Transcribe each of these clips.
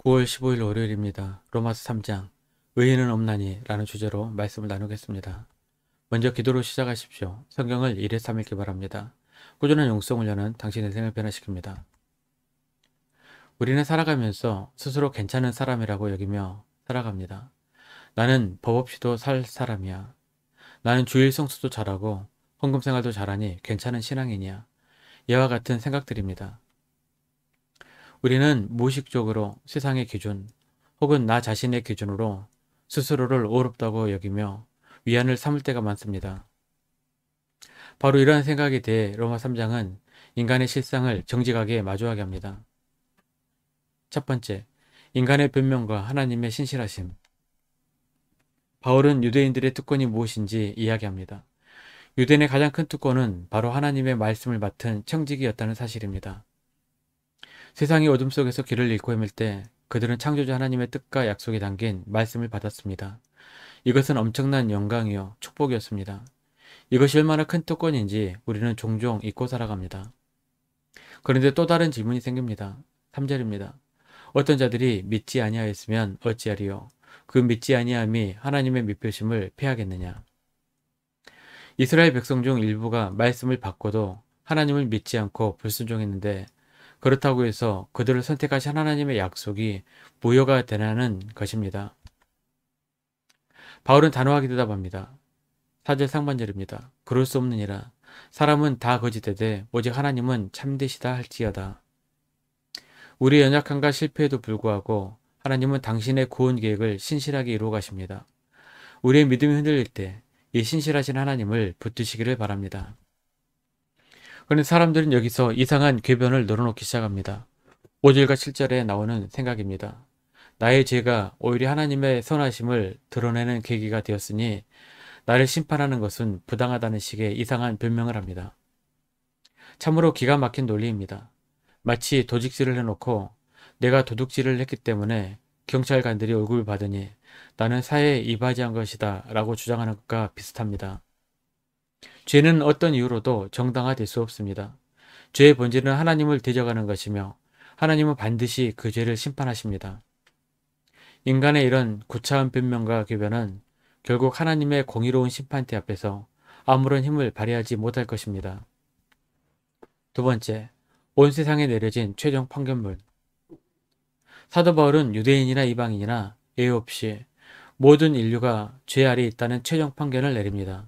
9월 15일 월요일입니다. 로마서 3장 의인은 없나니 라는 주제로 말씀을 나누겠습니다. 먼저 기도로 시작하십시오. 성경을 1회 3읽기 바랍니다. 꾸준한 용성을 여는 당신의 생을 변화시킵니다. 우리는 살아가면서 스스로 괜찮은 사람이라고 여기며 살아갑니다. 나는 법 없이도 살 사람이야. 나는 주일 성수도 잘하고 헌금 생활도 잘하니 괜찮은 신앙이냐. 이와 같은 생각들입니다. 우리는 무의식적으로 세상의 기준 혹은 나 자신의 기준으로 스스로를 어렵다고 여기며 위안을 삼을 때가 많습니다. 바로 이러한 생각에 대해 로마 3장은 인간의 실상을 정직하게 마주하게 합니다. 첫 번째, 인간의 변명과 하나님의 신실하심. 바울은 유대인들의 특권이 무엇인지 이야기합니다. 유대인의 가장 큰 특권은 바로 하나님의 말씀을 맡은 청지기였다는 사실입니다. 세상이 어둠 속에서 길을 잃고 헤맬 때 그들은 창조주 하나님의 뜻과 약속이 담긴 말씀을 받았습니다. 이것은 엄청난 영광이요 축복이었습니다. 이것이 얼마나 큰 특권인지 우리는 종종 잊고 살아갑니다. 그런데 또 다른 질문이 생깁니다. 3절입니다. 어떤 자들이 믿지 아니하였으면 어찌하리요? 그 믿지 아니함이 하나님의 미표심을 패하겠느냐? 이스라엘 백성 중 일부가 말씀을 받고도 하나님을 믿지 않고 불순종했는데 그렇다고 해서 그들을 선택하신 하나님의 약속이 무효가 되냐는 것입니다. 바울은 단호하게 대답합니다. 4절 상반절입니다. 그럴 수 없느니라. 사람은 다 거짓되되 오직 하나님은 참되시다 할지어다. 우리의 연약함과 실패에도 불구하고 하나님은 당신의 구원 계획을 신실하게 이루어 가십니다. 우리의 믿음이 흔들릴 때 이 신실하신 하나님을 붙드시기를 바랍니다. 그런데 사람들은 여기서 이상한 궤변을 늘어놓기 시작합니다. 5절과 7절에 나오는 생각입니다. 나의 죄가 오히려 하나님의 선하심을 드러내는 계기가 되었으니 나를 심판하는 것은 부당하다는 식의 이상한 변명을 합니다. 참으로 기가 막힌 논리입니다. 마치 도둑질을 해놓고 내가 도둑질을 했기 때문에 경찰관들이 월급을 받으니 나는 사회에 이바지한 것이다 라고 주장하는 것과 비슷합니다. 죄는 어떤 이유로도 정당화될 수 없습니다. 죄의 본질은 하나님을 대적하는 것이며 하나님은 반드시 그 죄를 심판하십니다. 인간의 이런 구차한 변명과 궤변은 결국 하나님의 공의로운 심판대 앞에서 아무런 힘을 발휘하지 못할 것입니다. 두 번째, 온 세상에 내려진 최종 판결문. 사도 바울은 유대인이나 이방인이나 예외 없이 모든 인류가 죄 아래 있다는 최종 판결을 내립니다.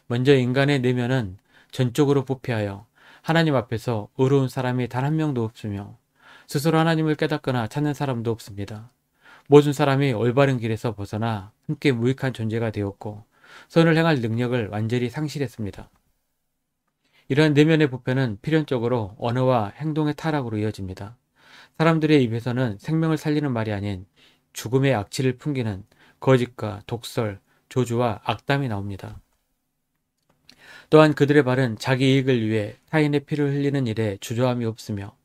먼저 인간의 내면은 전적으로 부패하여 하나님 앞에서 의로운 사람이 단 한 명도 없으며 스스로 하나님을 깨닫거나 찾는 사람도 없습니다. 모든 사람이 올바른 길에서 벗어나 함께 무익한 존재가 되었고 선을 행할 능력을 완전히 상실했습니다. 이러한 내면의 부패는 필연적으로 언어와 행동의 타락으로 이어집니다. 사람들의 입에서는 생명을 살리는 말이 아닌 죽음의 악취를 풍기는 거짓과 독설, 조주와 악담이 나옵니다. 또한 그들의 발은 자기 이익을 위해 타인의 피를 흘리는 일에 주저함이 없으며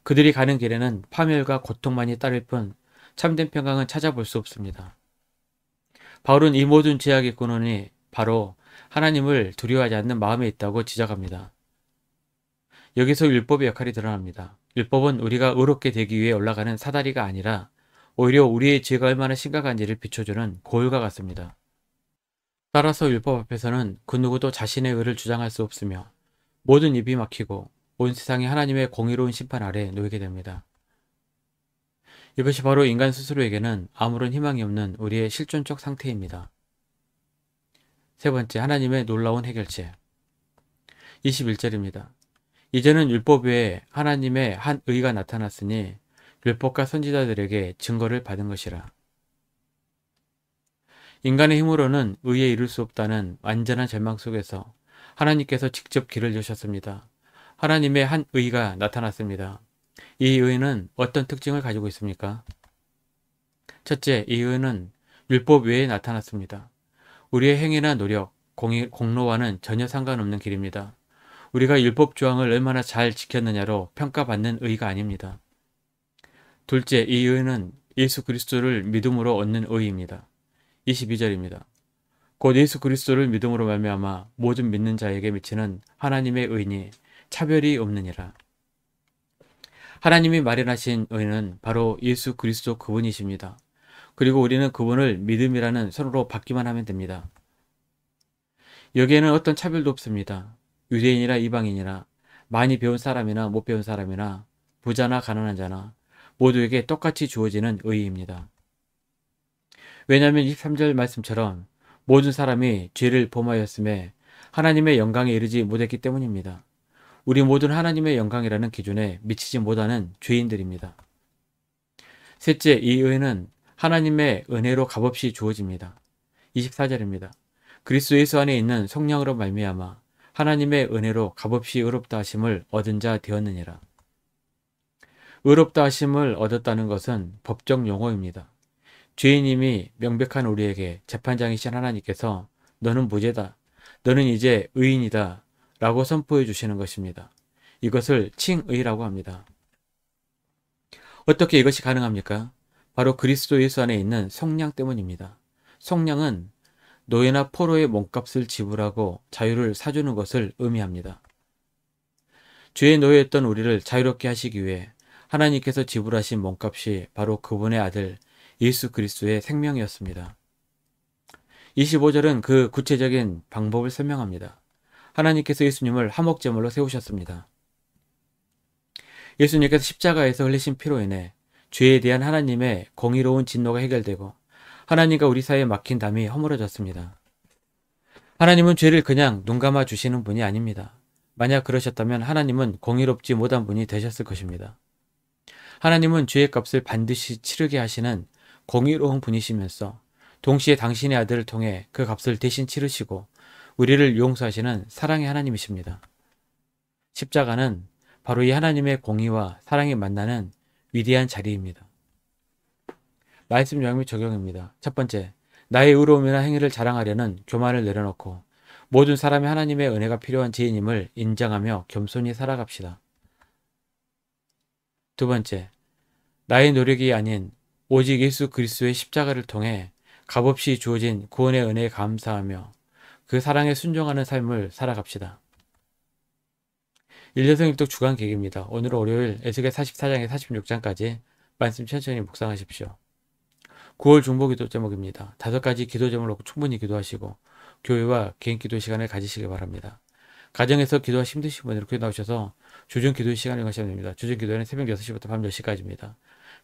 그들이 가는 길에는 파멸과 고통만이 따를 뿐 참된 평강은 찾아볼 수 없습니다. 바울은 이 모든 죄악의 근원이 바로 하나님을 두려워하지 않는 마음에 있다고 지적합니다. 여기서 율법의 역할이 드러납니다. 율법은 우리가 의롭게 되기 위해 올라가는 사다리가 아니라 오히려 우리의 죄가 얼마나 심각한지를 비춰주는 거울과 같습니다. 따라서 율법 앞에서는 그 누구도 자신의 의를 주장할 수 없으며 모든 입이 막히고 온 세상이 하나님의 공의로운 심판 아래 놓이게 됩니다. 이것이 바로 인간 스스로에게는 아무런 희망이 없는 우리의 실존적 상태입니다. 세 번째, 하나님의 놀라운 해결책. 21절입니다. 이제는 율법 외에 하나님의 한 의가 나타났으니 율법과 선지자들에게 증거를 받은 것이라. 인간의 힘으로는 의에 이룰 수 없다는 완전한 절망 속에서 하나님께서 직접 길을 여셨습니다. 하나님의 한 의가 나타났습니다. 이 의는 어떤 특징을 가지고 있습니까? 첫째, 이 의는 율법 외에 나타났습니다. 우리의 행위나 노력, 공로와는 전혀 상관없는 길입니다. 우리가 율법 조항을 얼마나 잘 지켰느냐로 평가받는 의가 아닙니다. 둘째, 이 의는 예수 그리스도를 믿음으로 얻는 의입니다. 22절입니다. 곧 예수 그리스도를 믿음으로 말미암아 모든 믿는 자에게 미치는 하나님의 의니 차별이 없느니라. 하나님이 마련하신 의는 바로 예수 그리스도 그분이십니다. 그리고 우리는 그분을 믿음이라는 손으로 받기만 하면 됩니다. 여기에는 어떤 차별도 없습니다. 유대인이나 이방인이나 많이 배운 사람이나 못 배운 사람이나 부자나 가난한 자나 모두에게 똑같이 주어지는 의의입니다. 왜냐하면 23절 말씀처럼 모든 사람이 죄를 범하였음에 하나님의 영광에 이르지 못했기 때문입니다. 우리 모두는 하나님의 영광이라는 기준에 미치지 못하는 죄인들입니다. 셋째, 이 의는 하나님의 은혜로 값없이 주어집니다. 24절입니다. 그리스도 예수 안에 있는 성령으로 말미암아 하나님의 은혜로 값없이 의롭다 하심을 얻은 자 되었느니라. 의롭다 하심을 얻었다는 것은 법적 용어입니다. 죄인임이 명백한 우리에게 재판장이신 하나님께서 너는 무죄다, 너는 이제 의인이다 라고 선포해 주시는 것입니다. 이것을 칭의라고 합니다. 어떻게 이것이 가능합니까? 바로 그리스도 예수 안에 있는 성령 때문입니다. 성령은 노예나 포로의 몸값을 지불하고 자유를 사주는 것을 의미합니다. 죄의 노예였던 우리를 자유롭게 하시기 위해 하나님께서 지불하신 몸값이 바로 그분의 아들 예수 그리스도의 생명이었습니다. 25절은 그 구체적인 방법을 설명합니다. 하나님께서 예수님을 화목제물로 세우셨습니다. 예수님께서 십자가에서 흘리신 피로 인해 죄에 대한 하나님의 공의로운 진노가 해결되고 하나님과 우리 사이에 막힌 담이 허물어졌습니다. 하나님은 죄를 그냥 눈 감아 주시는 분이 아닙니다. 만약 그러셨다면 하나님은 공의롭지 못한 분이 되셨을 것입니다. 하나님은 죄의 값을 반드시 치르게 하시는 공의로운 분이시면서 동시에 당신의 아들을 통해 그 값을 대신 치르시고 우리를 용서하시는 사랑의 하나님이십니다. 십자가는 바로 이 하나님의 공의와 사랑이 만나는 위대한 자리입니다. 말씀 요약 및 적용입니다. 첫 번째, 나의 의로움이나 행위를 자랑하려는 교만을 내려놓고 모든 사람이 하나님의 은혜가 필요한 죄인임을 인정하며 겸손히 살아갑시다. 두 번째, 나의 노력이 아닌 오직 예수 그리스도의 십자가를 통해 값없이 주어진 구원의 은혜에 감사하며 그 사랑에 순종하는 삶을 살아갑시다. 일년성일독 주간 계기입니다. 오늘은 월요일 에스겔 44장에 46장까지 말씀 천천히 묵상하십시오. 9월 중보기도 제목입니다. 5가지 기도 제목을 놓고 충분히 기도하시고 교회와 개인 기도 시간을 가지시기 바랍니다. 가정에서 기도가 힘드신 분들은 교회 나오셔서 주중 기도 시간을 가셔야 됩니다. 주중 기도는 새벽 6시부터 밤 10시까지입니다.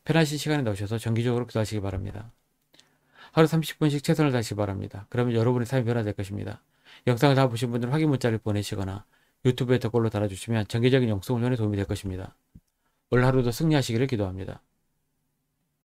편하신 시간에 나오셔서 정기적으로 기도하시기 바랍니다. 하루 30분씩 최선을 다하시기 바랍니다. 그러면 여러분의 삶이 변화될 것입니다. 영상을 다 보신 분들은 확인 문자를 보내시거나 유튜브에 댓글로 달아주시면 정기적인 영성 훈련에 도움이 될 것입니다. 오늘 하루도 승리하시기를 기도합니다.